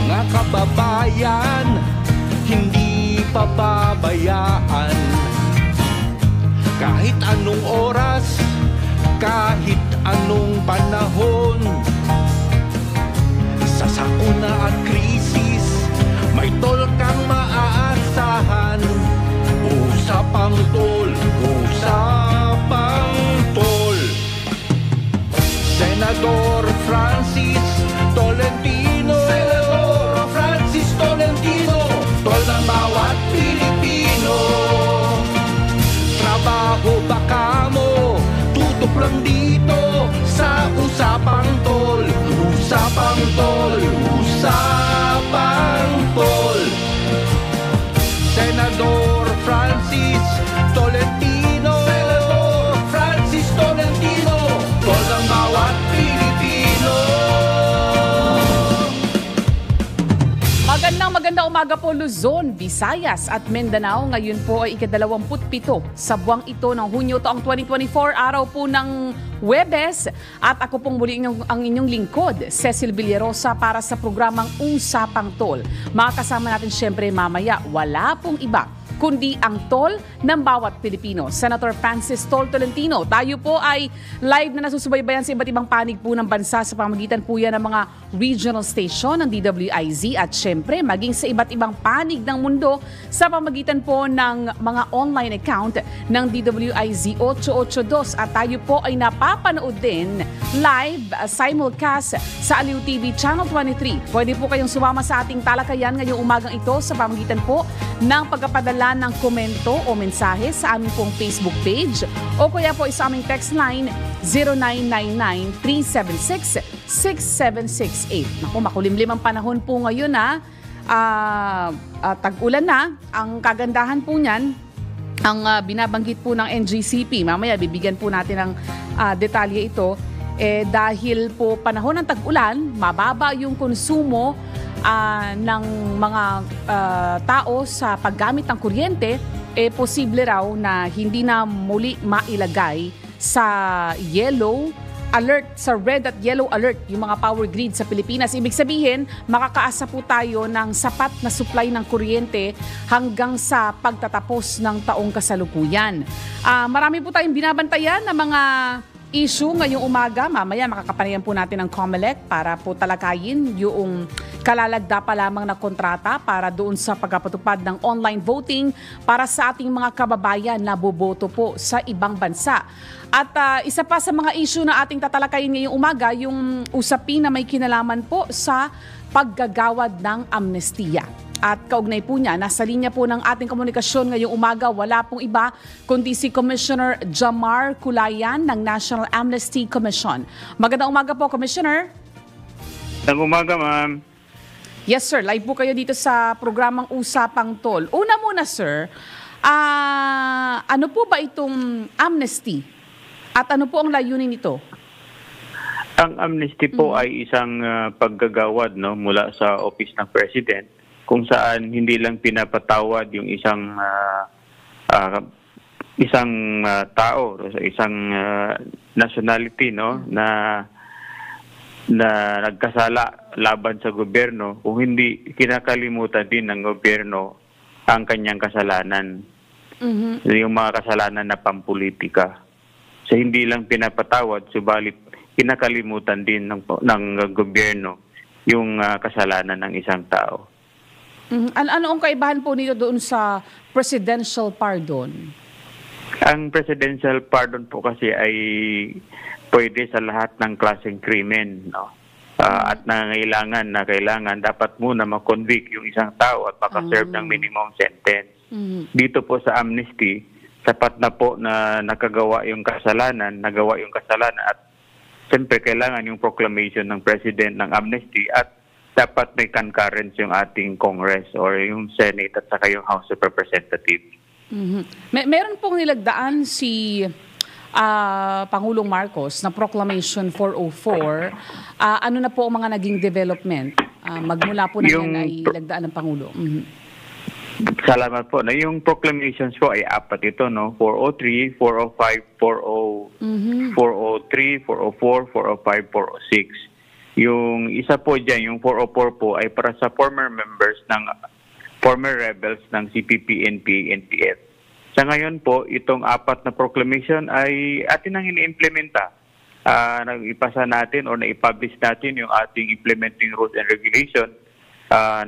mga kababayan, hindi pababayaan. Kahit anong oras, kahit anong panahon, sa sakuna at krisis, may tol kang maaasahan. Usapang tol, usapang tol. Senador Francis Tolentino, Senador Francis Tolentino, tol ng bawat Pilipino. Trabaho ba kamo? Tutok lang dito sa Usapang Tol. Usapang Tol, Usapang Tol. Senador Francis Tolentino, Senador Francis Tolentino, tol ng bawat Pilipino. Magandang umaga po Luzon, Visayas at Mindanao. Ngayon po ay ika-27 sa buwang ito ng Hunyo taong 2024, araw po ng Huwebes. At ako pong muli ang inyong lingkod, Cecil Villarosa, para sa programang Usapang Tol. Makakasama natin syempre mamaya, wala pong iba kundi ang tol ng bawat Pilipino, Senator Francis Tol Tolentino. Tayo po ay live na nasusubaybayan sa iba't ibang panig po ng bansa sa pamamagitan po yan ng mga regional station ng DWIZ at syempre maging sa iba't ibang panig ng mundo sa pamamagitan po ng mga online account ng DWIZ 882 at tayo po ay napapanood din live simulcast sa Aliw TV Channel 23. Pwede po kayong sumama sa ating talakayan ngayong umagang ito sa pamamagitan po ng pagpapadala ng komento o mensahe sa aming pong Facebook page o kaya po sa aming text line 0999-376-6768. Naku, makulimlim ang panahon po ngayon na tag-ulan na. Ang kagandahan po niyan, ang binabanggit po ng NGCP, mamaya bibigyan po natin ng detalye ito, dahil po panahon ng tag-ulan, mababa yung konsumo ng mga tao sa paggamit ng kuryente, posible raw na hindi na muli mailagay sa yellow alert, sa red at yellow alert yung mga power grid sa Pilipinas. Ibig sabihin, makakaasa po tayo ng sapat na supply ng kuryente hanggang sa pagtatapos ng taong kasalukuyan. Marami po tayong binabantayan na mga issue ngayong umaga. Mamaya makakapanayan po natin ang COMELEC para po talakayin yung kalalagda pa lamang na kontrata para doon sa pagpapatupad ng online voting para sa ating mga kababayan na boboto po sa ibang bansa. At isa pa sa mga issue na ating tatalakayin ngayong umaga, yung usapin na may kinalaman po sa paggagawad ng amnestiya. At kaugnay po niya, nasa linya po ng ating komunikasyon ngayong umaga, wala pong iba kundi si Commissioner Jamar Culayan ng National Amnesty Commission. Magandang umaga po, Commissioner. Magandang umaga, ma'am. Yes, sir. Live po kayo dito sa programang Usapang Tol. Una muna, sir, ano po ba itong amnesty? At ano po ang layunin nito? Ang amnesty po ay isang paggagawad mula sa Office ng President, kung saan hindi lang pinapatawad yung isang tao, isang nationality na nagkasala laban sa gobyerno, kung hindi kinakalimutan din ng gobyerno ang kanyang kasalanan. Yung mga kasalanan na pampolitika. So hindi lang pinapatawad, subalit kinakalimutan din ng gobyerno yung kasalanan ng isang tao. Ano ang kaibahan po nito doon sa presidential pardon? Ang presidential pardon po kasi ay pwede sa lahat ng klaseng krimen, at kailangan dapat muna ma-convict yung isang tao at makaserve ng minimum sentence. Dito po sa amnesty, sapat na po na nagawa yung kasalanan at siyempre kailangan yung proclamation ng president ng amnesty at dapat may concurrence yung ating Congress or yung Senate at saka yung House of Representatives. Meron pong nilagdaan si Pangulong Marcos na Proclamation 404. Ano na po ang mga naging development? Magmula po na yan ay lagdaan ng Pangulo. Salamat po. Yung proclamations po ay apat ito, 403, 405, 403, 404, 405, 406. Yung isa po dyan, yung 404 po, ay para sa former rebels ng CPP, NPA, NPF. Sa ngayon po, itong 4 na proclamation ay atin ang iniimplementa. Naipasa natin o naipublish natin yung ating implementing rules and regulation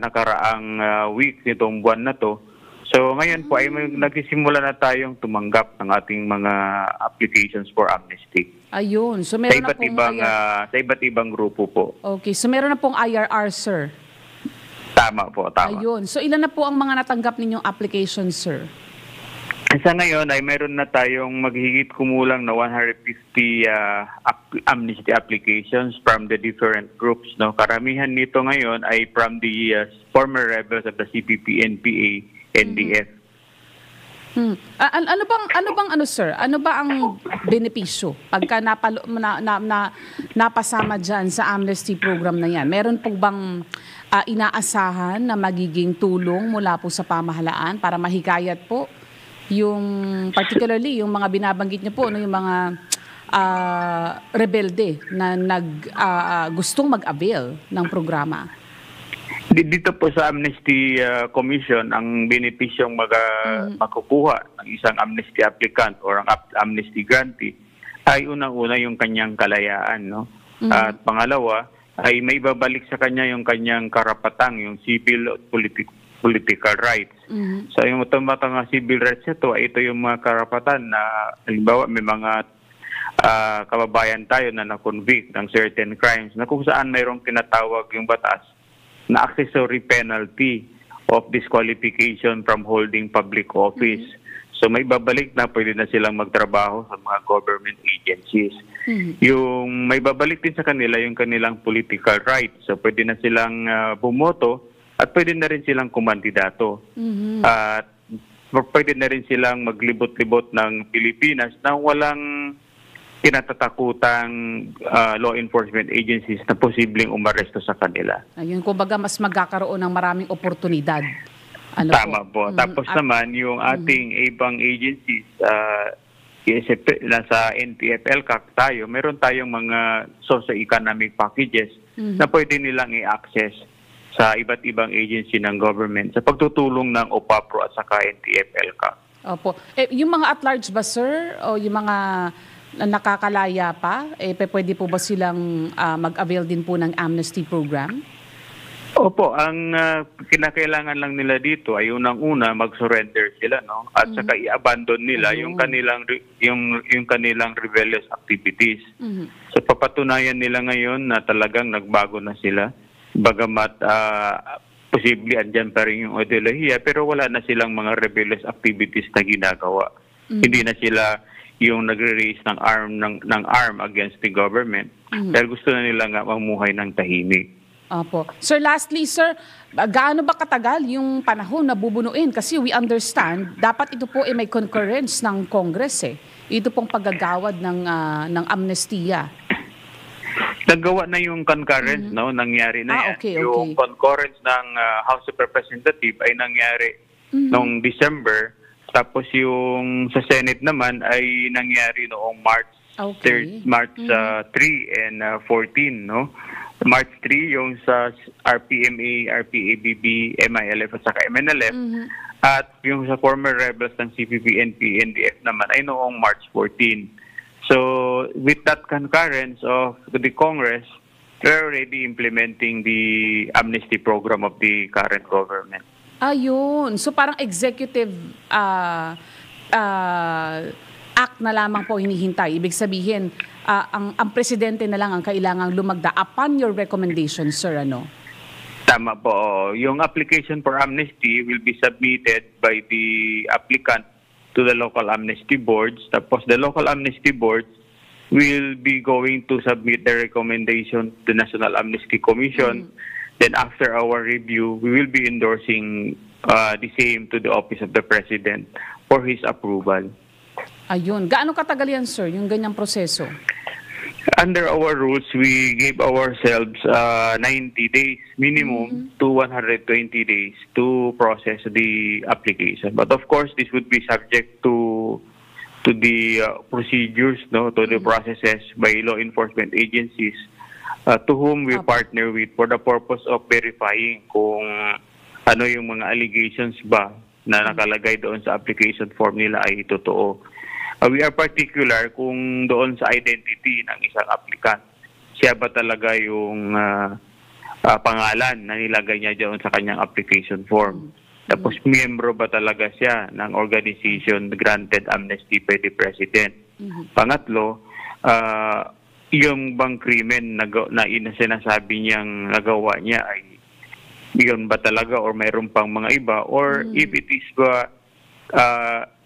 nakaraang week nitong buwan na to. So ngayon po ay nagsisimula na tayong tumanggap ng ating mga applications for amnesty. Ayun. So meron na pong sa iba't ibang grupo po. Okay. So meron na pong IRR, sir. Tama po, tama. Ayun. So ilan na po ang mga natanggap ninyong applications, sir? Sa ngayon ay meron na tayong maghigit kumulang na 150 amnesty applications from the different groups. No? Karamihan nito ngayon ay from the former rebels of the CPP, NPA, NDF. Ano bang sir? Ano ba ang benepisyo pagka napasama diyan sa amnesty program na 'yan? Meron po bang inaasahan na magiging tulong mula po sa pamahalaan para mahikayat po yung particularly yung mga binabanggit niyo po, no, yung mga rebelde na gustong mag-avail ng programa? Dito po sa Amnesty Commission, ang benepisyong makukuha ng isang amnesty applicant or ang amnesty grantee ay unang-una yung kanyang kalayaan, no? At pangalawa ay may babalik sa kanya yung kanyang karapatang, yung civil at political rights. So yung mga civil rights ito yung mga karapatan na halimbawa may mga kababayan tayo na na-convict ng certain crimes na kung saan mayroong tinatawag yung batas na accessory penalty of disqualification from holding public office. So may babalik na pwede na silang magtrabaho sa mga government agencies. Yung may babalik din sa kanila yung kanilang political rights. So pwede na silang bumoto at pwede na rin silang kumandidato. At pwede na rin silang maglibot-libot ng Pilipinas na walang kinatatakutang law enforcement agencies na posibleng umaresto sa kanila. Ayun, kumbaga mas magkakaroon ng maraming oportunidad. Tama po. Tapos naman, yung ating ibang agencies, nasa NTF-ELCAC tayo, meron tayong mga socio-economic packages na pwede nilang i-access sa iba't ibang agency ng government sa pagtutulong ng OPAPRO at saka NTF-ELCAC. Opo. Yung mga at-large ba, sir? O yung mga nakakalaya pa, pwede po ba silang mag-avail din po ng amnesty program? Opo, ang kinakailangan lang nila dito ay unang-una mag-surrender sila, no? At saka i-abandon nila yung kanilang rebellious activities. So papatunayan nila ngayon na talagang nagbago na sila. Bagamat posible andyan pa rin yung ideolohiya, pero wala na silang mga rebellious activities na ginagawa. Hindi na sila yung nagre-raise ng arm against the government dahil gusto na nila nga mamuhay ng tahimik. Opo. Sir, lastly, sir, gaano ba katagal yung panahon na bubunuin? Kasi we understand, dapat ito po may concurrence ng Congress Ito pong paggagawad ng amnestiya. Nagawa na yung concurrence, no? Nangyari na yan. Okay. Yung concurrence ng House of Representatives ay nangyari noong December. Tapos yung sa Senate naman ay nangyari noong March 3 and 14, no? March 3 yung sa RPMA, RPABB, MILF at saka MNLF. At yung sa former rebels ng CPP, NP, NDF naman ay noong March 14. So with that concurrence of the Congress, we're already implementing the amnesty program of the current government. Ayun. So parang executive act na lamang po hinihintay. Ibig sabihin, ang presidente na lang ang kailangang lumagda upon your recommendation, sir, ano? Tama po. Yung application for amnesty will be submitted by the applicant to the local amnesty boards. Tapos the local amnesty boards will be going to submit the recommendation to the National Amnesty Commission. Then after our review, we will be endorsing the same to the Office of the President for his approval. Ayun. Gaano katagal yan, sir, yung ganyang proseso? Under our rules, we gave ourselves 90 days minimum to 120 days to process the application. But of course, this would be subject to the procedures, no, to the processes by law enforcement agencies to whom we Opo. partner with for the purpose of verifying kung ano yung mga allegations ba na nakalagay doon sa application form nila ay totoo. We are particular kung doon sa identity ng isang applicant. Siya ba talaga yung pangalan na nilagay niya doon sa kanyang application form. Tapos miyembro ba talaga siya ng organization granted amnesty by the President. Pangatlo, yung bang krimen na sinasabi niyang nagawa niya ay yun ba talaga or mayroon pang mga iba or if it is ba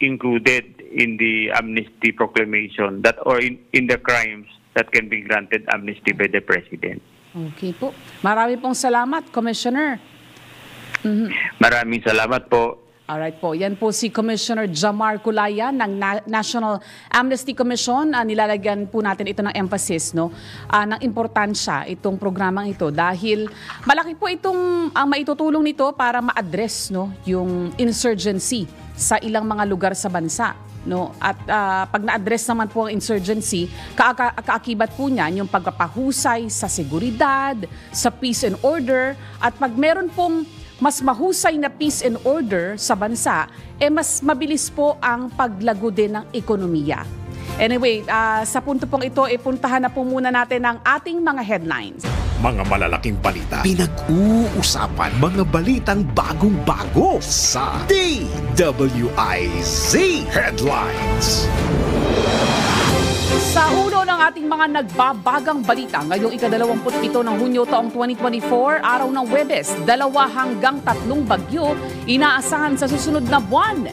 included in the amnesty proclamation that or in the crimes that can be granted amnesty by the President. Okay po. Marami pong salamat, Commissioner. Maraming salamat po. Alright po. Yan po si Commissioner Jamar Culaya ng National Amnesty Commission. Nilalagyan po natin ito ng emphasis, no, ng importansya itong programang ito dahil malaki po itong ang maitutulong nito para ma-address, no, yung insurgency sa ilang mga lugar sa bansa. No, at pag na-address naman po ang insurgency, kaakibat po niyan yung pagpapahusay sa seguridad, sa peace and order, at pag meron pong mas mahusay na peace and order sa bansa, mas mabilis po ang paglago din ng ekonomiya. Anyway, sa punto pong ito, puntahan na po muna natin ang ating mga headlines. Mga malalaking balita, pinag-uusapan, mga balitang bagong-bago sa DWIZ Headlines. Sa ulo ng ating mga nagbabagang balita, ngayong ika-27 ng Hunyo taong 2024, araw ng Huwebes, 2 hanggang 3 bagyo inaasahan sa susunod na buwan.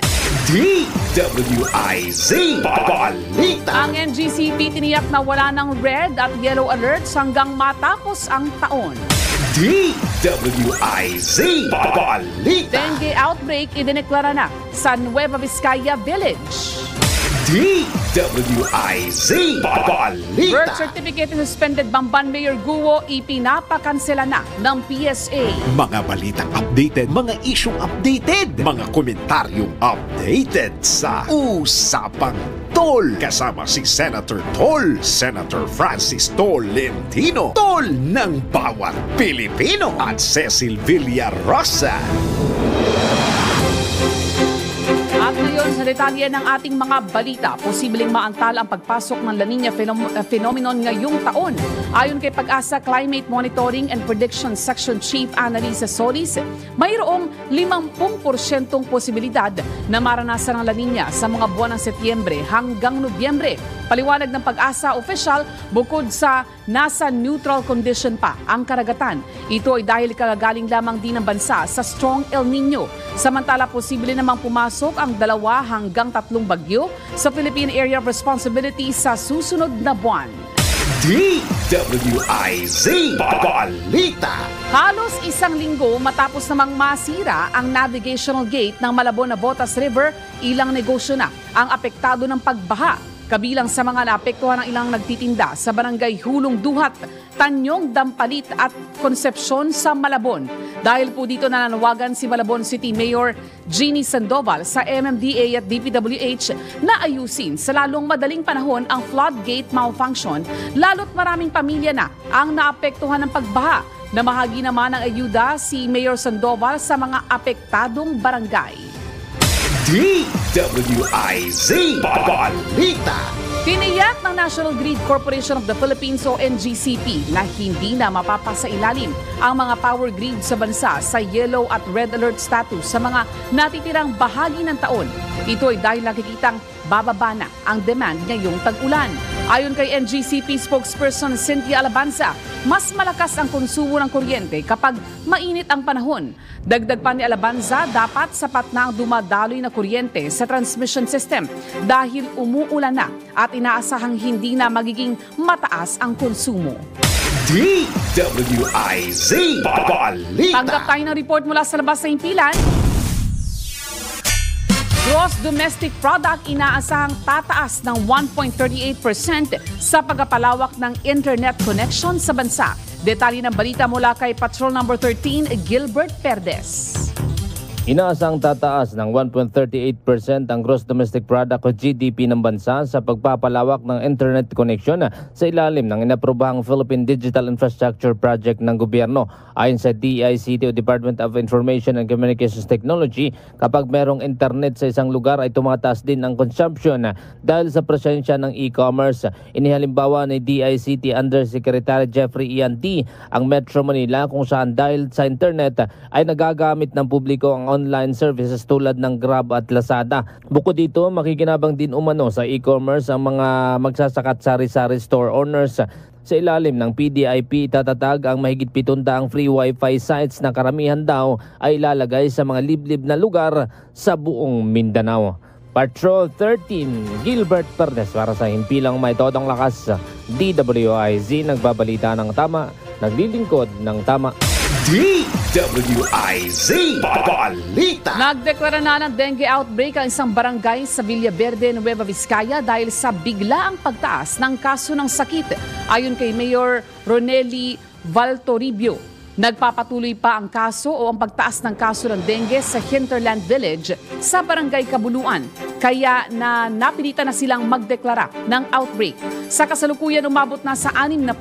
DWIZ Balita. Ang NGCP tiniyak na wala ng red at yellow alerts hanggang matapos ang taon. DWIZ Balita. Dengue outbreak idineklara na sa Nueva Vizcaya Village. DWIZ Balita. Birth certificate suspended Bamban Mayor Guo ipinapakansela na ng PSA. Mga balitang updated, mga isyong updated, mga komentaryong updated sa Usapang Tol. Kasama si Senator Tol, Senator Francis Tolentino, Tol ng bawat Pilipino, at Cecil Villarosa. At ngayon sa detalye ng ating mga balita, posibleng maantala ang pagpasok ng La Nina phenomenon ngayong taon. Ayon kay Pag-asa Climate Monitoring and Prediction Section Chief Annalisa Solis, mayroong 50% posibilidad na maranasan ang La Nina sa mga buwan ng Setyembre hanggang Nobyembre. Paliwanag ng Pag-asa official, bukod sa nasa neutral condition pa ang karagatan, ito ay dahil kagagaling lamang din ng bansa sa strong El Nino. Samantala, posible namang pumasok ang 2 hanggang 3 bagyo sa Philippine Area of Responsibility sa susunod na buwan. DWIZ Balita. Halos isang linggo matapos namang masira ang navigational gate ng Malabon-Navotas River, ilang negosyo na ang apektado ng pagbaha. Kabilang sa mga naapektuhan ng ilang nagtitinda sa barangay Hulong Duhat, Tanyong Dampalit at Concepcion sa Malabon. Dahil po dito nananawagan si Malabon City Mayor Jeannie Sandoval sa MMDA at DPWH na ayusin sa lalong madaling panahon ang floodgate malfunction, lalo't maraming pamilya na ang naapektuhan ng pagbaha. Namahagi naman ng ayuda si Mayor Sandoval sa mga apektadong barangay. DWIZ Balita. Tiniyak ng National Grid Corporation of the Philippines o NGCP na hindi na mapapasailalim ang mga power grid sa bansa sa yellow at red alert status sa mga natitirang bahagi ng taon. Ito ay dahil nakikitang bababa na ang demand ngayong tag-ulan. Ayon kay NGCP spokesperson Cynthia Alabanza, mas malakas ang konsumo ng kuryente kapag mainit ang panahon. Dagdag pa ni Alabanza, dapat sapat na ang dumadaloy na kuryente sa transmission system dahil umuulan na at inaasahang hindi na magiging mataas ang konsumo. DWIZ Balita. Tanggap tayo ng report mula sa labas ng impilan. Gross domestic product inaasahang tataas ng 1.38% sa pagpapalawak ng internet connection sa bansa. Detalye ng balita mula kay Patrol Number 13, Gilbert Perdes. Inaasang tataas ng 1.38% ang gross domestic product o GDP ng bansa sa pagpapalawak ng internet connection sa ilalim ng inaprobahang Philippine Digital Infrastructure Project ng gobyerno. Ayon sa DICT o Department of Information and Communications Technology, kapag merong internet sa isang lugar ay tumataas din ang consumption dahil sa presensya ng e-commerce. Inihalimbawa ni DICT Undersecretary Jeffrey Ian T. ang Metro Manila kung saan dahil sa internet ay nagagamit ng publiko ang online services tulad ng Grab at Lazada. Bukod dito, makikinabang din umano sa e-commerce ang mga magsasakat sari-sari store owners. Sa ilalim ng PDIP, itatatag ang mahigit 700 free wifi sites na karamihan daw ay ilalagay sa mga liblib na lugar sa buong Mindanao. Patrol 13, Gilbert Perdes para sa Himpilang May Todong Lakas, DWIZ, nagbabalita ng tama, naglilingkod ng tama. DWIZ Balita. Nagdeklara na ng dengue outbreak ang isang barangay sa Villaverde, Nueva Vizcaya dahil sa biglaang pagtaas ng kaso ng sakit. Ayon kay Mayor Ronely Valtoribio, nagpapatuloy pa ang kaso o ang pagtaas ng kaso ng dengue sa Hinterland Village sa Barangay Kabuluan, kaya napilitan na silang magdeklara ng outbreak. Sa kasalukuyan, umabot na sa 61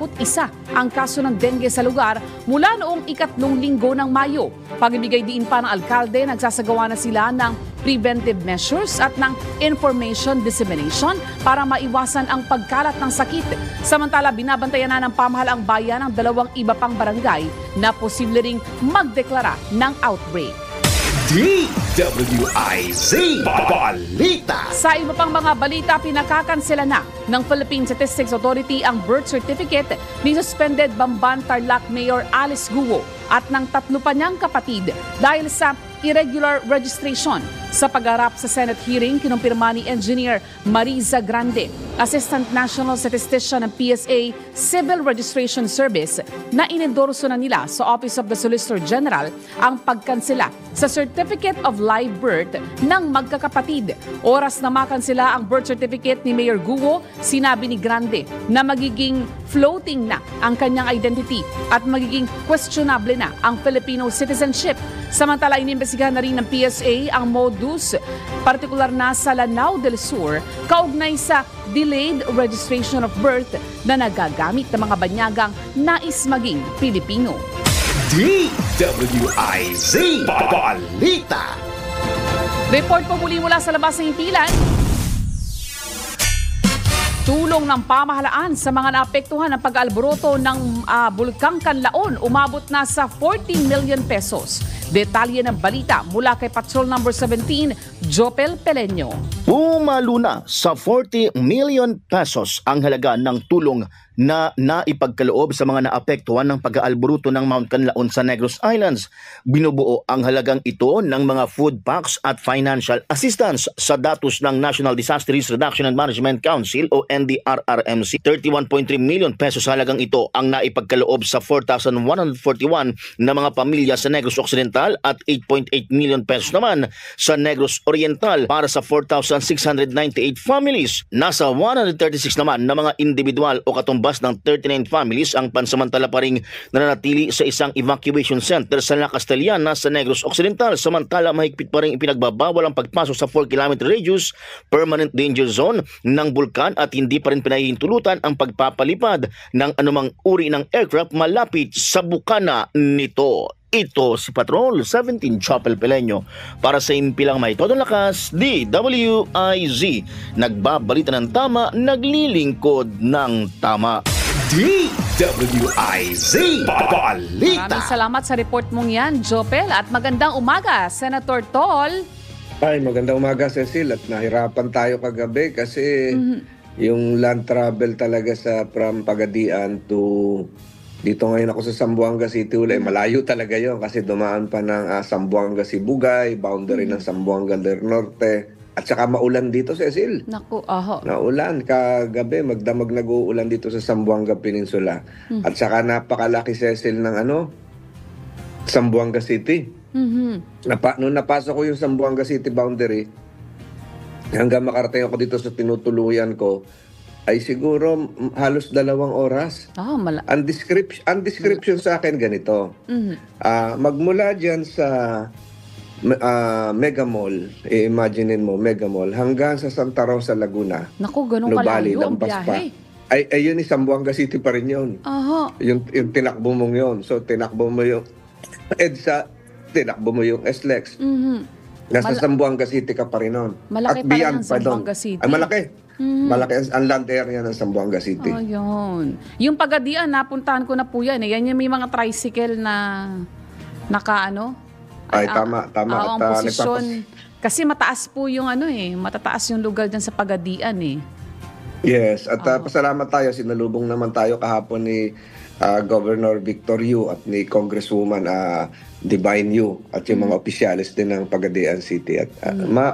ang kaso ng dengue sa lugar mula noong 3 linggo ng Mayo. Pagbibigay diin pa ng alkalde, nagsasagawa na sila ng preventive measures at ng information dissemination para maiwasan ang pagkalat ng sakit. Samantala, binabantayan na ng pamahalaang bayan ang 2 iba pang barangay na posible ring magdeklara ng outbreak. DWIZ Balita. Sa iba pang mga balita, pinakakansela na ng Philippine Statistics Authority ang birth certificate ni suspended Bamban Tarlac Mayor Alice Guo at ng 3 pa niyang kapatid dahil sa irregular registration. Sa pagharap sa Senate hearing, kinumpirma ni Engineer Mariza Grande, Assistant National Statistician ng PSA Civil Registration Service, na inendorso na nila sa Office of the Solicitor General ang pagkansela sa Certificate of Live Birth ng magkakapatid. Oras na makansela ang birth certificate ni Mayor Guo, sinabi ni Grande na magiging floating na ang kanyang identity at magiging questionable na ang Filipino citizenship. Samantala, inimbestigahan na rin ng PSA ang modus, partikular na sa Lanao del Sur, kaugnay sa delayed registration of birth na nagagamit ng mga banyagang nais maging Pilipino. DWIZ Balita. Report po muli mula sa labas ng himpilan. Tulong ng pamahalaan sa mga naapektuhan ng pag-alboroto ng Bulkang Kanlaon umabot na sa 40 million pesos. Detalye ng balita mula kay Patrol Number 17, Jopel Peleño. Pumalo na sa 40 million pesos ang halaga ng tulong na naipagkaloob sa mga naapektuhan ng pag-aalboruto ng Mount Canlaon sa Negros Islands. Binubuo ang halagang ito ng mga food packs at financial assistance sa datos ng National Disaster Risk Reduction and Management Council o NDRRMC. 31.3 million pesos halagang ito ang naipagkaloob sa 4,141 na mga pamilya sa Negros Occidental at 8.8 million pesos naman sa Negros Oriental para sa 4,698 families. Nasa 136 naman na mga individual o katumbas ng 39 families ang pansamantala pa ring nananatili sa isang evacuation center sa La Castellana sa Negros Occidental. Samantala, mahigpit pa rin ipinagbabawal ang pagpasok sa 4-kilometer radius permanent danger zone ng bulkan at hindi pa rin pinahihintulutan ang pagpapalipad ng anumang uri ng aircraft malapit sa bukana nito. Ito si Patrol 17 Chapel Peleño para sa Himpilang May Todong Lakas, DWIZ. Nagbabalita ng tama, naglilingkod ng tama. DWIZ Balita. Maraming salamat sa report mong yan, Jopel, at magandang umaga, Senator Tol. Ay, magandang umaga, Cecil. At nahirapan tayo kagabi kasi yung land travel talaga sa from Pagadian to dito ngayon ako sa Zamboanga City, malayo talaga yon kasi dumaan pa ng Zamboanga Sibugay, boundary ng Zamboanga del Norte. At saka maulan dito, Cecil. Naku, aho. Naulan. Kagabi, magdamag nag-uulan dito sa Zamboanga Peninsula. At saka napakalaki, Cecil, ng Zamboanga City. Noong napasok ko yung Zamboanga City boundary, hanggang makarating ako dito sa tinutuluyan ko, ay siguro halos 2 oras. Ang description sa akin ganito. Magmula dyan sa Mega Mall, i-imaginein mo, Mega Mall, hanggang sa Santa Rosa, Laguna, Naku, ganun Nubali, kalayo ang lampas pa. biyahe. Ay yun, Zamboanga City pa rin yun. Aha. Yung tinakbo mong yun. So, tinakbo mo yung EDSA, tinakbo mo yung SLEX. Nasa Zamboanga City ka pa rin nun. Malaki At pala beyond ng pa doon. Zamboanga City. Ay, malaki. Malaki ang land area ng Zamboanga City. Ayun. Yung Pagadian, napuntahan ko na po yan. Yan yung may mga tricycle na Ay, tama. ang At, posisyon. Kasi mataas po yung matataas yung lugar dyan sa Pagadian eh. Yes, at pasalamat tayo, sinalubong naman tayo kahapon ni Governor Victor Yu at ni Congresswoman Divine Yu at yung mga opisyalis din ng Pagadian City. At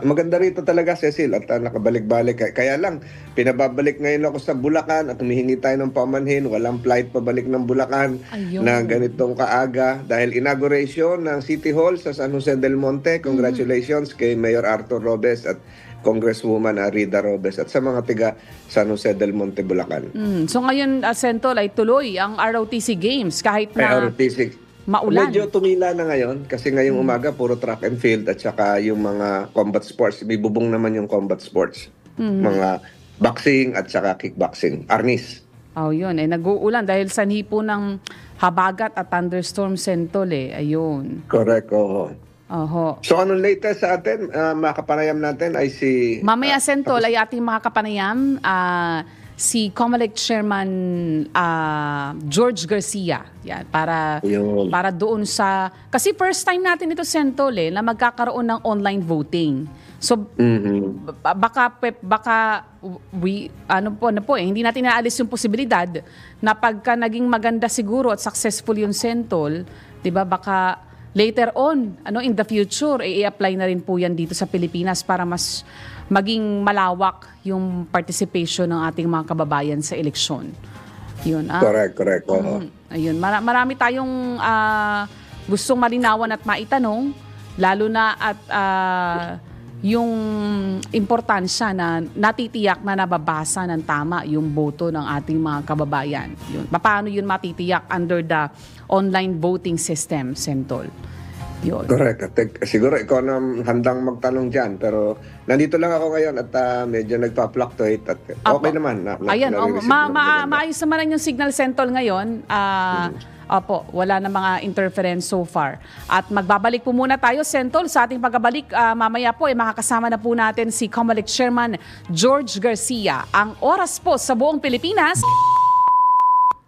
maganda rito talaga, Cecil, at nakabalik-balik. Kaya lang, pinababalik ngayon ako sa Bulacan at humihingi tayo ng pamanhin. Walang flight pabalik ng Bulacan na ganitong kaaga dahil inauguration ng City Hall sa San Jose del Monte. Congratulations kay Mayor Arthur Robes at Congresswoman Rida Robes at sa mga tiga San Jose del Monte, Bulacan. So ngayon, Sentol, ay tuloy ang ROTC Games kahit na ROTC. maulan. Medyo tumila na ngayon kasi ngayong umaga puro track and field at saka yung mga combat sports. May bubong naman yung combat sports. Mga boxing at saka kickboxing. Arnis. Yun. Nag-uulan dahil sa hipo ng habagat at thunderstorm, Sentol Ayun. Correct, oo. Oho. So anong latest sa atin? Makapanayam natin ay si... Mamaya, Sentol, ay ating makakapanayam si COMELEC Chairman George Garcia. Yan, para doon sa... Kasi first time natin ito, Sentol, na magkakaroon ng online voting. So, baka hindi natin naalis yung posibilidad na pagka naging maganda siguro at successful yung Sentol, 'di ba, baka later on, in the future, i-apply na rin po yan dito sa Pilipinas para mas maging malawak yung participation ng ating mga kababayan sa eleksyon. Yun. Correct. Ayun. Marami tayong gustong malinawan at maitanong, lalo na at yung importansya na natitiyak na nababasa ng tama yung boto ng ating mga kababayan. Yun. Paano yun matitiyak under the online voting system, Sentol? Yun. Correct. Siguro ikaw na handang magtanong dyan. Pero nandito lang ako ngayon at medyo nagpa-fluctuate. At okay naman. Ayan, maayos naman yung signal, Sentol, ngayon. Opo, wala na mga interference so far. At magbabalik po muna tayo, Sentol. Sa ating pagbabalik, mamaya po, makakasama na po natin si COMELEC Chairman George Garcia. Ang oras po sa buong Pilipinas,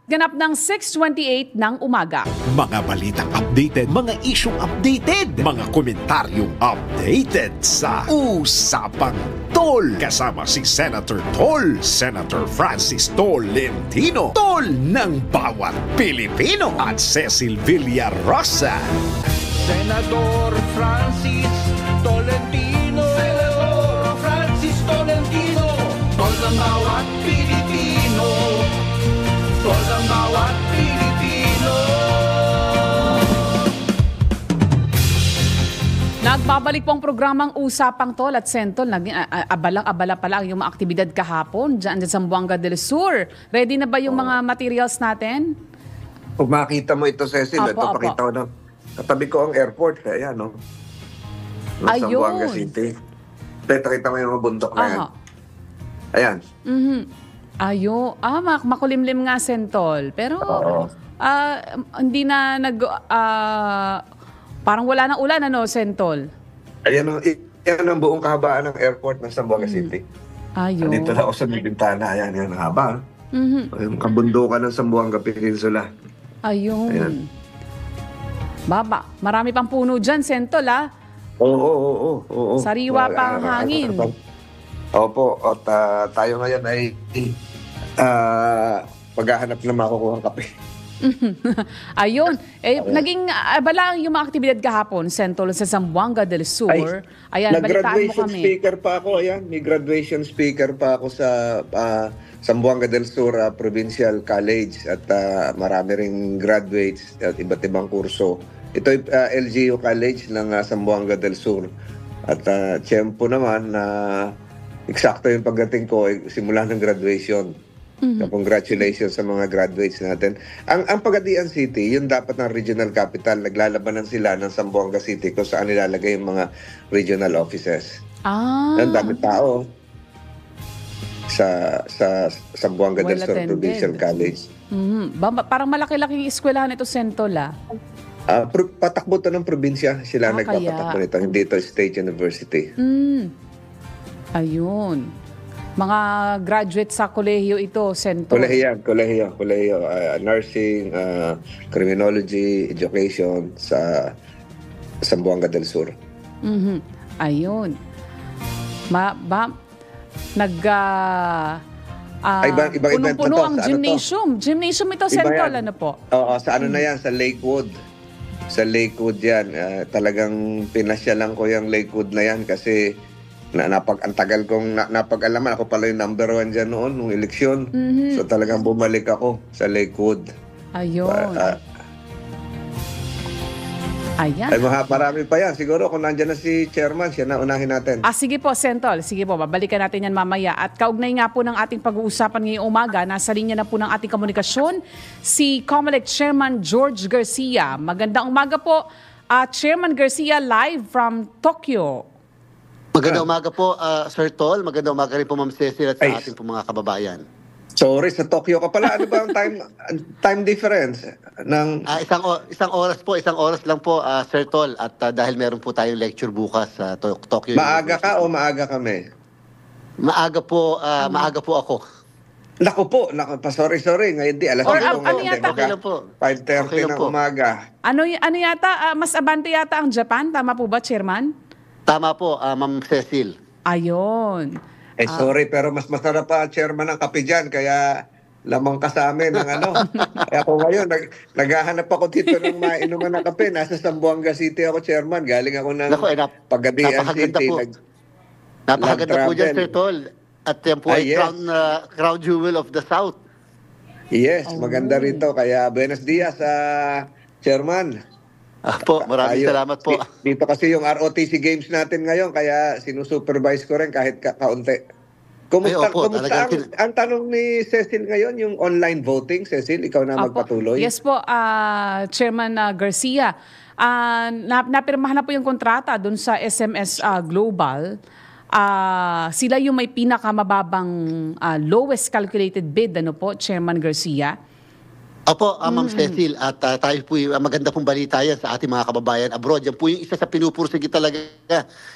ganap ng 6:28 ng umaga. Mga balitang updated, mga isyong updated, mga komentaryong updated sa Usapang Tol. Kasama si Senator Tol, Senator Francis Tolentino, Tol ng bawat Pilipino, at Cecil Villarosa. Senador Francis Tolentino, Senador Francis Tolentino, tol ng bawat Pilipino, tol ng bawat Pilipino. Nagbabalik po ang programang Usapang Tol at Sentol. Abalang-abala pa lang yung mga aktibidad kahapon dyan sa Zamboanga del Sur. Ready na ba yung mga materials natin? Kung makita mo ito, Cecil, Apo, ito pakita ko na. Katabi ko ang airport, kaya no? Nasa Ayun. Zamboanga City. Kita mo yung mga bundok na yan. Ayan. Makulimlim nga, Sentol. Pero hindi na parang wala nang ulan, Sentol? Ayan ang buong kahabaan ng airport ng Zamboanga City. Ayun. Dito lang ako sa may bintana. Ayan, ang haba. Yung kabundukan ng Zamboanga Peninsula. Ayun. Ayan. Baba, marami pang puno dyan, Sentol, Oo. Sariwa pa ang hangin. Opo, at tayo ngayon ay paghahanap na makukuha ng kape. Ayun. Naging abala yung mga aktibidad kahapon, Sentol, sa Zamboanga del Sur. Ayan, balitaan mo nag-graduation kami. speaker pa ako. Ayan, may graduation speaker pa ako sa Zamboanga del Sur Provincial College at marami ring graduates at iba't ibang kurso. Ito ay LGU College ng Zamboanga del Sur. At tiyempo naman na eksakto yung pagdating ko, simula ng graduation. So, congratulations sa mga graduates natin. Ang Pagadian City, yun dapat ng regional capital. Naglalabanan sila ng Zamboanga City kung saan nilalagay yung mga regional offices. Ang dami tao sa Zamboanga del Sur Well-attended. Provincial College. Parang malaki-laking eskwelahan ito, Sentol, Patakbo to ng probinsya. Sila nagpapatakbo nito. Hindi ito State University. Ayun. Mga graduate sa kolehiyo ito, Sentol. Kolehiyo. Nursing, criminology, education sa Zamboanga del Sur. Ayun. Ibang event na punong-puno to. ang Sa ano to? gymnasium. Gymnasium ito, Iba Sentol, yan. ano po? Oo, sa ano na yan? Sa Lakewood. Sa Lakewood yan. Talagang pinasyalan ko yung Lakewood na yan kasi ang tagal kong napag-alaman. Ako pala yung number 1 dyan noon, nung eleksyon. So talagang bumalik ako sa Lakewood. Ayun. Ayan. Ay, marami pa yan. Siguro kung nandyan na si Chairman, siya na unahin natin. Sige po, Sentol. Sige po, babalikan natin yan mamaya. At kaugnay nga po ng ating pag-uusapan ngayong umaga, nasa linya na po ng ating komunikasyon, si COMELEC Chairman George Garcia. Magandang umaga po, Chairman Garcia, live from Tokyo. Magandang umaga po, Sir Tol. Magandang umaga rin po, Ma'am Cecil, at sa ating po mga kababayan. Sorry, sa Tokyo ka pala. Ano ba ang time difference? Isang oras lang po, Sir Tol. At dahil meron po tayong lecture bukas sa Tokyo Maaga University. ka o maaga kami? Maaga po ako. Naku po, sorry. Ngayon di, alas Or, 5 ano yata? Okay lang po. 5:30 Okay lang ng po. umaga. Ano yata, mas abante yata ang Japan? Tama po ba, Chairman? Tama po, Ma'am Cecil. Ayun. Sorry, pero mas masarap pa, Chairman, ang kape dyan. Kaya lamang ka sa amin ng ano. Kaya ako ngayon, naghahanap ako dito ng mainuman ng kape. Nasa Zamboanga City ako, Chairman. Galing ako ng Pagadian napakaganda City. po. Napakaganda po dyan, travel. Sir Tol. At yan po ay Yes. crown jewel of the South. Yes, maganda rito. Kaya buenos dias, Chairman. Maraming salamat po. Dito kasi yung ROTC Games natin ngayon, kaya sinusupervise ko rin kahit kaunti. Kumusta ang tanong ni Cecil ngayon, yung online voting? Cecil, ikaw na magpatuloy. Yes po, Chairman Garcia. Napirmahan na po yung kontrata dun sa SMS Global. Sila yung may pinakamababang lowest calculated bid, ano po, Chairman Garcia? Opo, Ma'am Cecil, at tayo po, maganda pong balita yan sa ating mga kababayan abroad. Yan po yung isa sa pinupursige talaga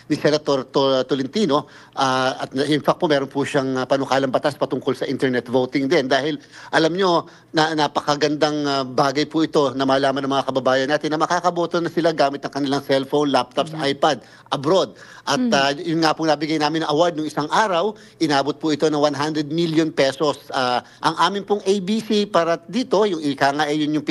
ni Senator Tolentino. At in fact po, meron po siyang panukalang batas patungkol sa internet voting din. Dahil alam nyo, napakagandang bagay po ito na malaman ng mga kababayan natin na makakaboto na sila gamit ng kanilang cellphone, laptops, iPad abroad. At yun nga po nabigay namin ng award nung isang araw, inabot po ito ng 100 million pesos. Ang amin pong ABC para dito, yung ika nga yun yung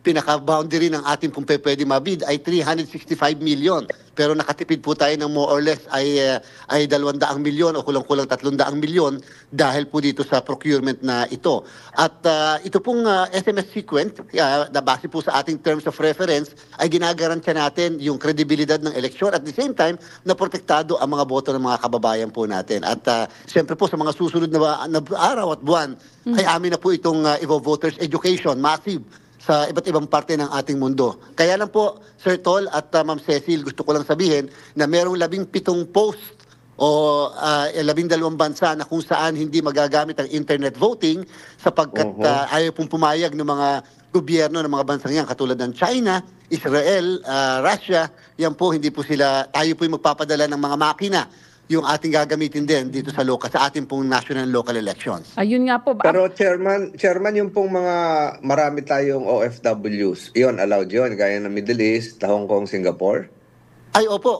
pinaka-boundary ng ating pong pwede mabid ay 365 million. Pero nakatipid po tayo ng more or less ay 200 milyon o kulang-kulang 300 milyon dahil po dito sa procurement na ito. At ito pong SMS sequence, na base po sa ating terms of reference, ay ginagarantya natin yung kredibilidad ng eleksyon at the same time na protektado ang mga boto ng mga kababayan po natin. At siyempre po sa mga susunod na araw at buwan, ay amin na po itong voters education, massive, sa iba't ibang parte ng ating mundo. Kaya lang po, Sir Tol at Ma'am Cecil, gusto ko lang sabihin na merong 17 post o 12 bansa na kung saan hindi magagamit ang internet voting sapagkat ayaw pong pumayag ng mga gobyerno ng mga bansang yan katulad ng China, Israel, Russia. Yan po, hindi po sila, tayo po yung magpapadala ng mga makina yung ating gagamitin din dito sa ating pong national and local elections. Ayun nga po. Pero Chairman, yung pong mga marami tayong OFWs, yun, allowed yun, gaya ng Middle East, Hong Kong, Singapore? Ay, opo,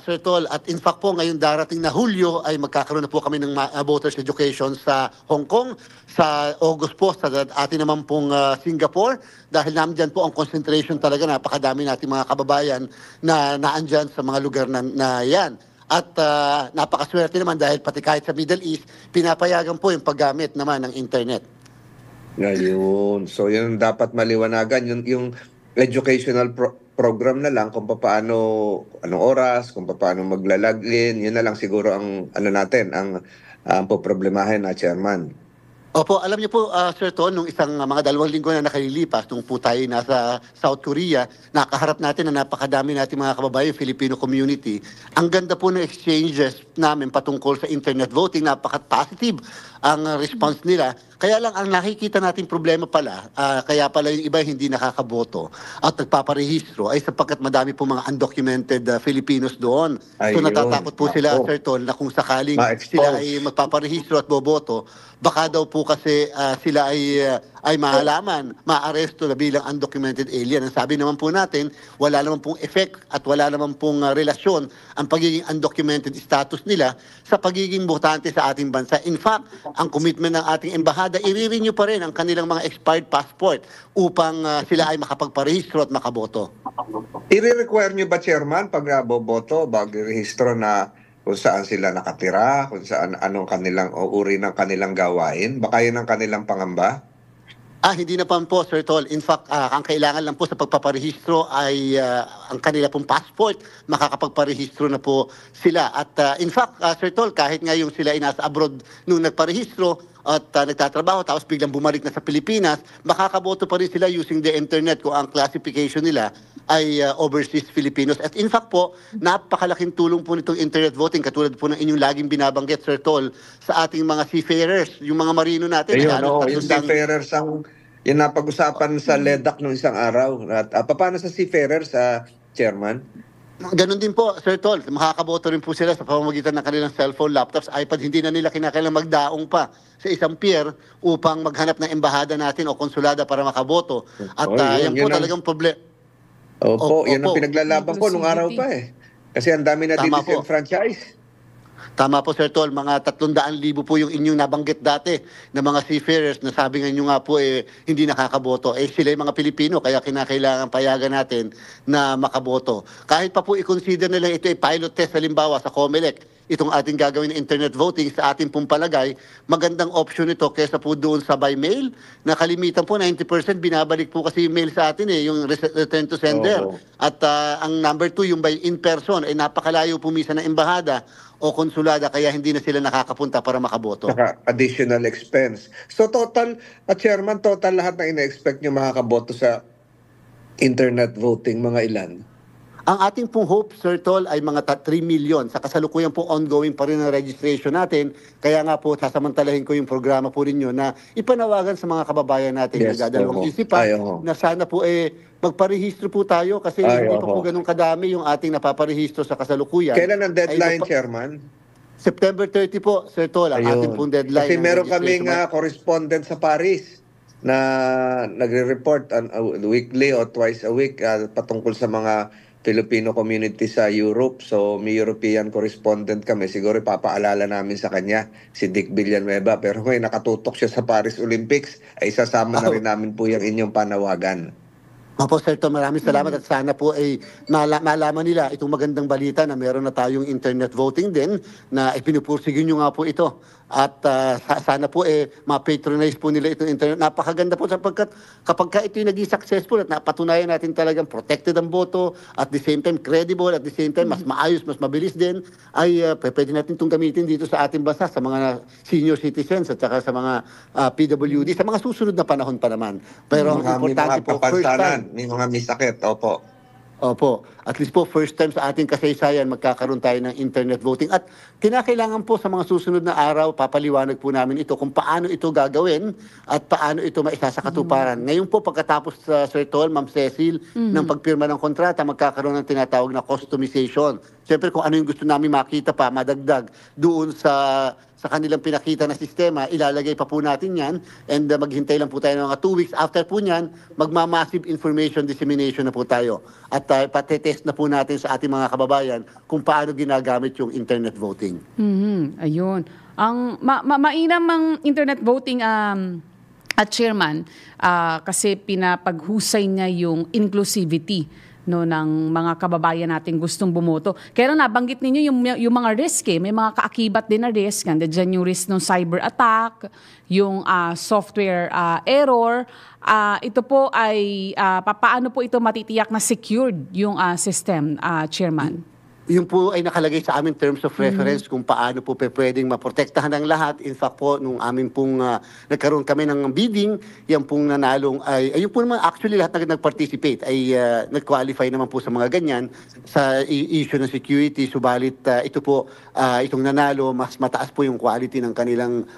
Sir Tol. At in fact po, ngayon darating na Hulyo ay magkakaroon na po kami ng voters education sa Hong Kong, sa August po, sa atin naman pong Singapore, dahil nandyan po ang concentration talaga, napakadami nating mga kababayan na naandyan sa mga lugar na yan. At napakaswerte naman dahil pati kahit sa Middle East, pinapayagan po yung paggamit naman ng internet. Ngayon. So yun dapat maliwanagan. Yung educational program na lang kung paano, anong oras, kung paano maglalagin, yun na lang siguro ang natin, ang ang poproblemahin na chairman. Opo, alam niyo po, Sir Ton, nung isang mga 2 linggo na nakalilipas, nung po tayo nasa South Korea, nakaharap natin na napakadami natin mga kababayan, Filipino community. Ang ganda po ng exchanges namin patungkol sa internet voting, napaka-positive ang response nila. Kaya lang, ang nakikita nating problema pala, kaya pala yung iba hindi nakakaboto at nagpaparehistro, ay sapagkat madami po mga undocumented Filipinos doon. So Ayun. natatakot po sila, Ako. Sir Ton, na kung sakaling Ma-expose. sila ay magpaparehistro at boboto, baka daw po kasi sila ay mahalaman, maaresto na bilang undocumented alien. Ang sabi naman po natin, wala naman pong effect at wala naman pong relasyon ang pagiging undocumented status nila sa pagiging botante sa ating bansa. In fact, ang commitment ng ating embahada, i-renew pa rin ang kanilang mga expired passport upang sila ay makapagparehistro at makaboto. I-require nyo ba, chairman, pag boboto, rehistro na kung saan sila nakatira, kung saan anong kanilang o uri ng kanilang gawain? Baka yun ang kanilang pangamba? Hindi na pa po, Sir Tol. In fact, ang kailangan lang po sa pagpaparehistro ay ang kanila pong passport. Makakapagparehistro na po sila. At in fact, Sir Tol, kahit nga yung sila ay nasa abroad nung nagparehistro at nagtatrabaho tapos biglang bumalik na sa Pilipinas, makakaboto pa rin sila using the internet kung ang classification nila ay overseas Filipinos. At in fact po, napakalaking tulong po nitong internet voting katulad po ng inyong laging binabanggit, Sir Tol, sa ating mga seafarers, yung mga marino natin. Ayun, yung seafarers ang yung napag-usapan sa LEDAC nung isang araw. At paano sa seafarers, chairman? Ganon din po, Sir Tol. Makakaboto rin po sila sa pamamagitan ng kanilang cellphone, laptops, iPad. Hindi na nila kinakailangan magdaong pa sa isang pier upang maghanap ng embahada natin o konsulada para makaboto. At yan po talagang problema. Opo, yan ang pinaglalaban ko nung araw pa eh. Kasi ang dami na franchise. Tama po, Sir Tol. Mga 300,000 po yung inyong nabanggit dati na mga seafarers na sabi nga nyo nga po hindi nakakaboto. Sila yung mga Pilipino, kaya kinakailangan payagan natin na makaboto. Kahit pa po i-consider nila ito ay pilot test, halimbawa sa COMELEC, itong ating gagawin na internet voting sa ating pong palagay, magandang option ito kesa po doon sa by mail, na kalimitan po 90% binabalik po kasi yung mail sa atin yung return to sender. At ang number 2, yung by in person, ay napakalayo po misa ng embahada o konsulada kaya hindi na sila nakakapunta para makaboto. Saka additional expense. So total, Chairman, total lahat na ina-expect nyo makakaboto sa internet voting, mga ilan? Ang ating pong hope, Sir Tol, ay mga 3 million. Sa kasalukuyan po ongoing pa rin ang registration natin. Kaya nga po, sasamantalahin ko yung programa po ninyo na ipanawagan sa mga kababayan natin na dadalawang isipan na sana po magparehistro po tayo kasi hindi pa po ganun kadami yung ating napaparehistro sa kasalukuyan. Kailan ang deadline, Chairman? September 30 po, Sir Tol, ang ating pong deadline. Kasi meron kaming correspondent sa Paris na nagre-report weekly or twice a week patungkol sa mga Filipino community sa Europe. So may European correspondent kami. Siguro papaalala namin sa kanya si Dick Villanueva. Pero may nakatutok siya sa Paris Olympics, ay isasama na rin namin po yung inyong panawagan. Opo, Sir Tom, maraming salamat at sana po ay malaman nila itong magandang balita na meron na tayong internet voting din na ipinupursigin nyo nga po ito. At sana po ma-patronize po nila itong internet. Napakaganda po sapagkat kapag ka ito yung naging successful at napatunayan natin talagang protected ang boto, at the same time credible, at the same time mas maayos, mas mabilis din, ay pwede natin itong gamitin dito sa ating bansa sa mga senior citizens at saka sa mga PWD sa mga susunod na panahon pa naman. Pero ang importante po, first time. May mga misakit, opo. Opo. At least po, first time sa ating kasaysayan, magkakaroon tayo ng internet voting. At kinakailangan po sa mga susunod na araw, papaliwanag po namin ito kung paano ito gagawin at paano ito maisasakatuparan. Ngayon po, pagkatapos sa Sir Tol, Ma'am Cecil, ng pagpirma ng kontrata, magkakaroon ng tinatawag na customization. Siyempre, kung ano yung gusto namin makita pa, madagdag doon sa kanilang pinakita na sistema, ilalagay pa po natin yan and maghintay lang po tayo ng mga 2 weeks. After po niyan, magmamassive information dissemination na po tayo. At patetest na po natin sa ating mga kababayan kung paano ginagamit yung internet voting. Ayun. Ang mainam ang internet voting at chairman kasi pinapaghusay niya yung inclusivity ng mga kababayan nating gustong bumoto. Kaya nabanggit ninyo yung mga risk may mga kaakibat din na risk. Nandiyan yung risk ng cyber attack, yung software error. Ito po ay paano po ito matitiyak na secured yung system, Chairman? Yun po ay nakalagay sa aming terms of reference kung paano po pwedeng maprotektahan ng lahat. In fact po, nung amin pong nagkaroon kami ng bidding, yan pong nanalong ayun po naman actually lahat na nag-participate ay nag-qualify naman po sa mga ganyan sa issue ng security. Subalit ito po, itong nanalo, mas mataas po yung quality ng kanilang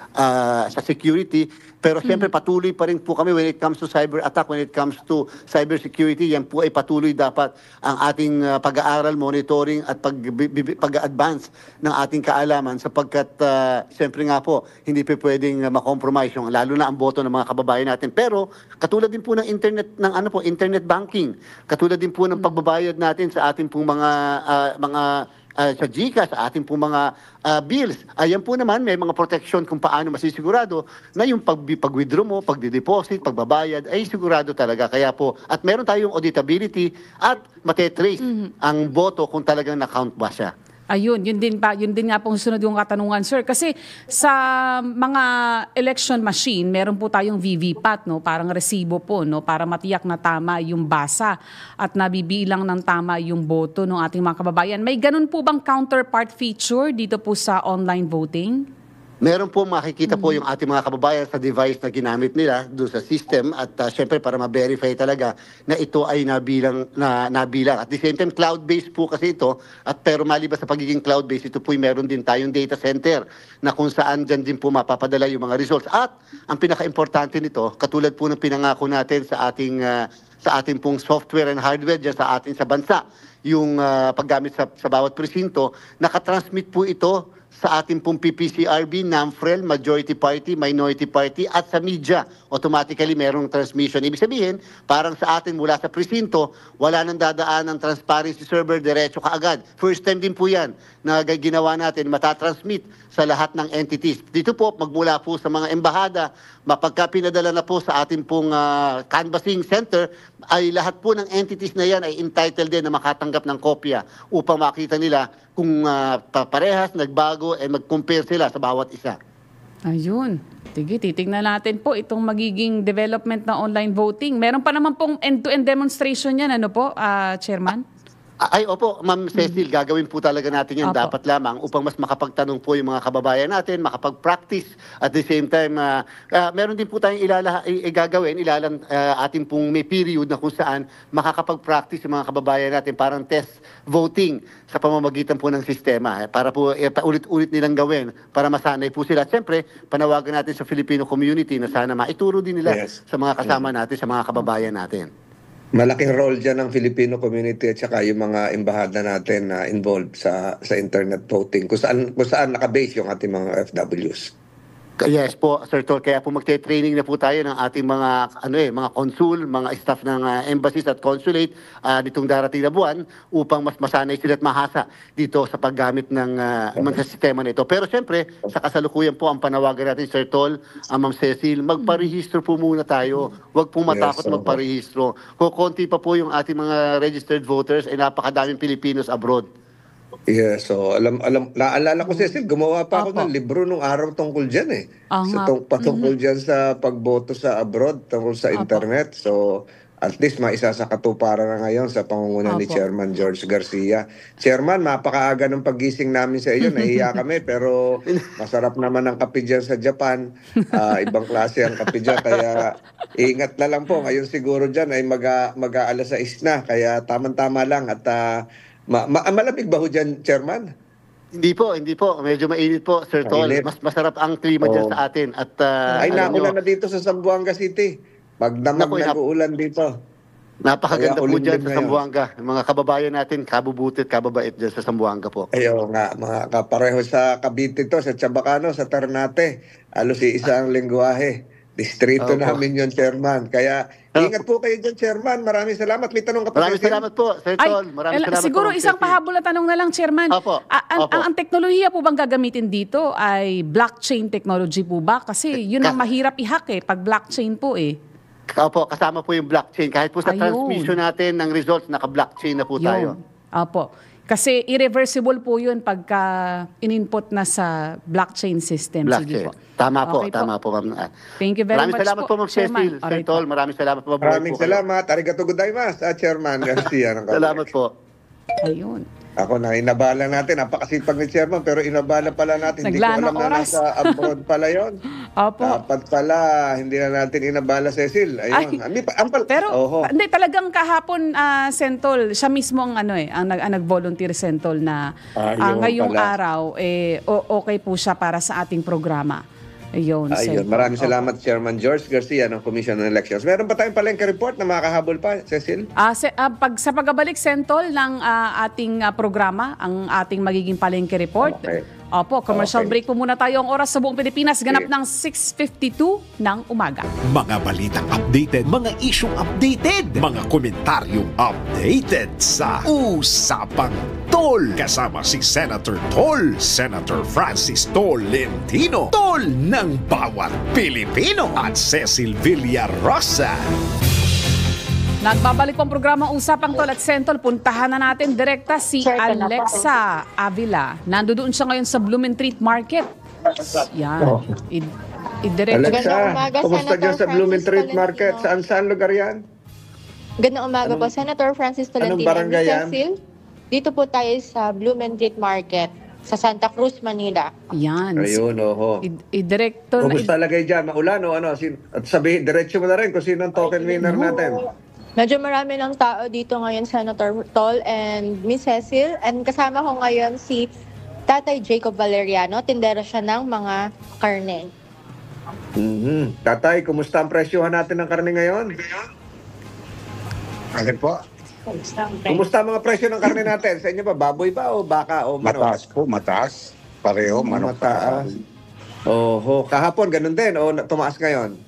sa security. Pero siyempre patuloy pa rin po kami when it comes to cyber attack, when it comes to cyber security, yan po ay patuloy dapat ang ating pag-aaral, monitoring at pag-advance ng ating kaalaman sapagkat siyempre nga po, hindi pa pwedeng makompromise yung lalo na ang boto ng mga kababayan natin. Pero katulad din po ng internet banking, katulad din po ng pagbabayad natin sa ating pong mga sa GCash, sa ating pong mga bills. Ayan po naman, may mga protection kung paano masisigurado na yung pag-withdraw mo, pag-deposit, pagbabayad, ay sigurado talaga. Kaya po, at meron tayong auditability at matetrace ang boto kung talagang na-count ba siya. Ayun, yun din nga pong sunod yung katanungan, sir. Kasi sa mga election machine, meron po tayong VVPAT, no? Parang resibo po, no? Para matiyak na tama yung basa at nabibilang ng tama yung boto ng ating mga kababayan. May ganun po bang counterpart feature dito po sa online voting? Meron po makikita po yung ating mga kababayan sa device na ginamit nila doon sa system at syempre para ma-verify talaga na ito ay nabilang. At the same time, cloud-based po kasi ito pero maliban sa pagiging cloud-based, ito po meron din tayong data center na kung saan dyan din po mapapadala yung mga results. At ang pinaka-importante nito, katulad po ng pinangako natin sa ating pong software and hardware dyan sa bansa, yung paggamit sa bawat presinto, nakatransmit po ito sa ating pong PPCRB, NAMFREL, Majority Party, Minority Party, at sa media. Automatically, merong transmission. Ibig sabihin, parang sa atin mula sa presinto, wala nang dadaan ng transparency server, diretso kaagad. First time din po yan na ginawa natin, matatransmit sa lahat ng entities. Dito po, magmula po sa mga embahada, mapagka pinadala na po sa ating pong canvassing center, ay lahat po ng entities na yan ay entitled din na makatanggap ng kopya upang makita nila kung parehas, nagbago, mag-compare sila sa bawat isa. Ayun. Sige, titignan natin po itong magiging development ng online voting. Meron pa naman pong end-to-end demonstration yan, ano po, Chairman? Ay, opo, Ma'am Cecil, gagawin po talaga natin yan dapat lamang upang mas makapagtanong po yung mga kababayan natin, makapag-practice. At the same time, meron din po tayong gagawin, ating pong may period na kung saan makakapag-practice yung mga kababayan natin, parang test voting sa pamamagitan po ng sistema. Para po ulit-ulit nilang gawin, para masanay po sila. At siyempre, panawagan natin sa Filipino community na sana maituro din nila sa mga kasama natin, sa mga kababayan natin. Malaking role dyan ng Filipino community at saka yung mga embahada natin na involved sa internet voting kung saan nakabase yung ating mga FWs. Yes po, Sir Tol. Kaya po magte-training na po tayo ng ating mga consul, mga staff ng embassies at consulate nitong darating na buwan upang mas masanay sila at mahasa dito sa paggamit ng mga sistema nito. Pero siyempre, sa kasalukuyan po ang panawagan natin, Sir Tol, Ma'am Cecil, magparehistro po muna tayo. Huwag pong matakot magparehistro. Kukunti pa po yung ating mga registered voters ay napakadaming Pilipinos abroad. Yes, so naalala ko, Cecil, gumawa pa ako ng libro nung araw tungkol dyan patungkol dyan sa pagboto sa abroad, tungkol sa internet. So, at least maisa sa katuparan na ngayon sa pangunguna ni Chairman George Garcia. Chairman, mapakaaga ng pagising namin sa iyo. Nahiya kami, pero masarap naman ang kape dyan sa Japan. Ibang klase ang kape dyan, kaya ingat na lang po. Ngayon siguro dyan ay mag-aalas 6 na, kaya tamang-tama lang at malamig ba ho dyan, Chairman? Hindi po. Medyo mainit po, Sir Tol. Mas masarap ang klima dyan sa atin. At, ay, naulan na dito sa Zamboanga City. Magdamag nag-uulan dito. Napakaganda po dyan sa Zamboanga. Mga kababayan natin, kabubutit, kababait dyan sa Zamboanga po. Ayo nga, mga kapareho sa Cavite to, sa Chabacano, sa Ternate. Halos isa ang lengguwahe. Distrito namin yun, Chairman. Kaya ingat po kayo dyan, Chairman. Maraming salamat. May tanong ka pa. Maraming salamat po, Sir Tol. Maraming salamat siguro po, isang pahabol na tanong na lang, Chairman. Ang teknolohiya po bang gagamitin dito ay blockchain technology po ba? Kasi yun ang mahirap i-hack pag blockchain po Opo, kasama po yung blockchain. Kahit po sa transmission natin ng results, naka-blockchain na po tayo. Opo. Kasi irreversible po yun pagka in-input na sa blockchain system. Sige po. Tama po, Ma'am. Thank you very much po. Maraming salamat po, Ma'am Cecil. Sir Tol, maraming salamat po. Maraming salamat. Arigato gozaimasu, Chairman Garcia. Salamat po. Ayun. Ako na, inabala natin. Napakasipag ni Chairman, pero inabala pala natin. Hindi ko Naglaan ng alam na oras. nasa abroad pala yon. Opo. Dapat pala, hindi na natin inabala, Cecil. Ayun. Pero Oho. hindi talagang kahapon Sentol, siya mismo ang nag-volunteer Sentol na Ayun ngayong pala. araw okay po siya para sa ating programa. Ayun. Ayun. Sentol. Maraming Opo. salamat, Chairman George Garcia ng Commission on Elections. Meron pa tayong palengke report na makakahabol pa, Cecil? Sa pagbabalik Sentol ng ating programa, ang ating magiging palengke report. Okay. Opo, commercial Okay. break po muna tayo. Ang oras sa buong Pilipinas ganap Sige. ng 6:52 ng umaga. Mga balitang updated, mga isyong updated, mga komentaryong updated sa Usapang Tol. Kasama si Senator Tol, Senator Francis Tolentino, Tol ng bawat Pilipino, at Cecil Villarosa. Nagbabalik po ang programa Usapang Tol at Sentol. Puntahan na natin direkta si Alexa Avila. Nandoon siya ngayon sa Blumentritt Market. Yan. Idiretso. Alexa, Magandang umaga, kumusta Senator dyan sa Francis Blumentritt Tolentino. Market? Saan lugar yan? Gandang umaga po, Senator Francis Tolentino. Anong barangay yan? Cecil, dito po tayo sa Blumentritt Market sa Santa Cruz, Manila. Yan. Ayun, oho. Idirekto na. Kumusta lagay dyan? Maulan o ano? At sabihin, diretso mo na rin kung sino ang token winner natin. Medyo marami ng tao dito ngayon, Senator Tol and Miss Cecil. And kasama ko ngayon si Tatay Jacob Valeriano. Tindero siya ng mga karne. Tatay, kumusta ang presyohan natin ng karne ngayon? Alin po? Kumusta ang mga presyo ng karne natin? Sa inyo ba? Baboy ba o baka o manok? Mataas po, mataas. Pareho, manok. Mataas. Oho. Kahapon, ganun din. O tumaas ngayon?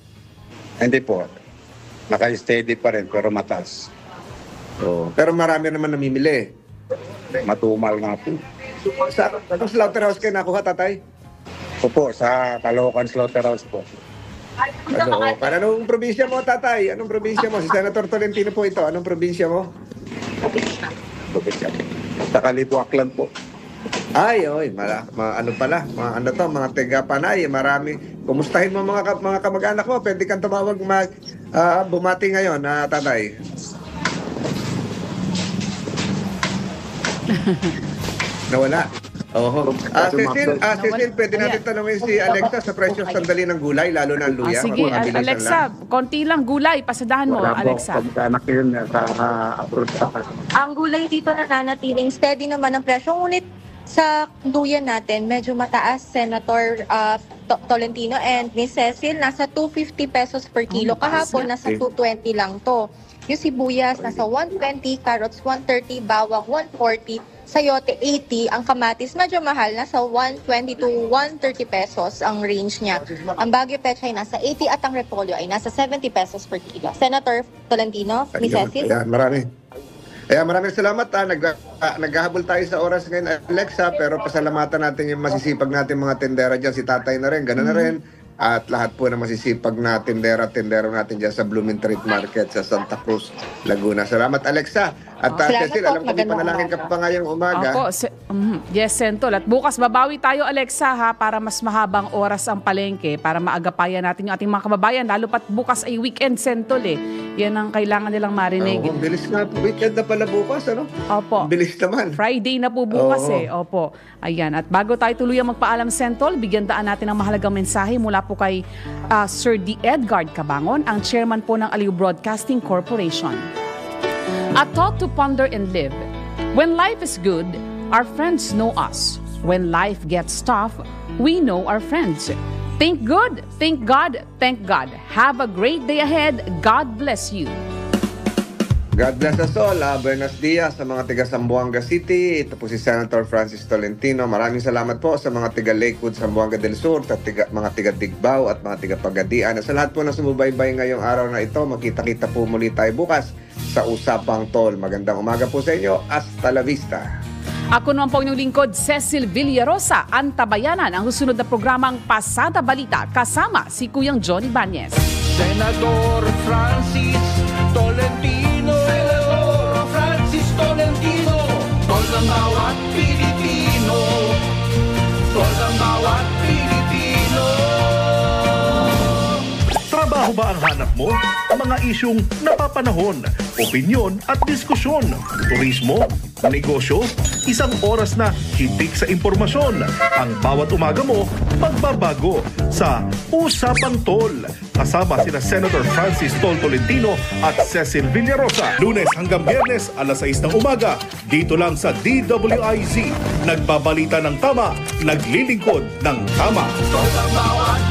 Hindi po. Naka-steady pa rin, pero mataas. Oh. Pero marami naman namimili. Matumal nga po. Sa anong slaughterhouse kayo nakuha, tatay? Opo, sa Caloocan Slaughterhouse po. Anong probinsya mo, tatay? Anong probinsya mo? Si Senator Tolentino po ito. Anong probinsya mo? Sa Kalibuaklan po. Ay, mga taga-Panay, marami. Kumustahin mo mga kamag-anak mo? Pwede kang tumawag bumati ngayon, tatay. Nawala. Oho. Cecil, pwede natin tanongin si Alexa sa presyo sandali ng gulay, lalo na ang luya. Sige, Mabilisan Alexa, konti lang gulay. Pasadahan mo, Alexa. Pagkanak yun sa abroad sa Ang gulay dito nananatiling steady naman ang presyo. Ngunit sa luya natin, medyo mataas, Senator Tolentino and Miss Cecil, nasa 250 pesos per kilo. Kahapon, nasa 220 lang to. Yung sibuyas, nasa 120, carrots 130, bawang 140, sayote 80, ang kamatis medyo mahal, nasa 120 to 130 pesos ang range niya. Ang Baguio Pechay nasa 80 at ang repolyo ay nasa 70 pesos per kilo. Senator Tolentino, Miss Cecil. Maraming salamat. Naghahabol tayo sa oras ngayon, Alexa, pero pasalamatan natin yung masisipag natin mga tendera dyan. Si tatay na rin, gano'n na rin. At lahat po na masisipag na tendero natin dyan sa Blumentritt Market sa Santa Cruz, Laguna. Salamat, Alexa. At Salamat Cecil, po. alam ko may Magandang panalangin ka umaga. pa ngayong umaga. Opo, yes, Sentol. At bukas babawi tayo, Alexa, ha, para mas mahabang oras ang palengke, para maagapayan natin yung ating mga kababayan. Lalo pat bukas ay weekend, Sentol, eh. Yan ang kailangan nilang marinig. Oo, bilis nga. Weekend na pala bukas, ano? Opo. Bilis naman. Friday na po bukas Oo. Opo. Ayan. At bago tayo tuluyang magpaalam, Sentol, bigyan daan natin ng mahalagang mensahe mula po kay Sir D. Edgard Cabangon, ang chairman po ng Aliw Broadcasting Corporation. A thought to ponder and live. When life is good, our friends know us. When life gets tough, we know our friends. Think good, think God, thank God. Have a great day ahead. God bless you. God bless us all. Buenos dias sa mga taga Zamboanga City. Ito po si Senator Francis Tolentino. Maraming salamat po sa mga taga Lakewood, Zamboanga del Sur, at mga taga Digbao at mga taga Pagadian. Sa lahat po na sumubaybay ngayong araw na ito, magkita-kita po muli tayo bukas sa Usapang Tol. Magandang umaga po sa inyo. Hasta la vista. Ako naman po inyong lingkod, Cecil Villarosa, antabayanan ang susunod na programang Pasada Balita kasama si Kuyang Johnny Banez. Senador Francis Tolentino, Senador Francis Tolentino, tol ng bawat Pilipino, tol ng bawat Pilipino. Trabaho ba ang hanap mo? Mga isyung napapanahon, opinyon at diskusyon, turismo, negosyo, isang oras na hitik sa impormasyon. Ang bawat umaga mo, magbabago sa Usapang Tol. Kasama sina Senator Francis Tol Tolentino at Cecil Villarosa. Lunes hanggang Biyernes, alas 6 ng umaga. Dito lang sa DWIZ. Nagbabalita ng tama, naglilingkod ng tama. Tol ang bawat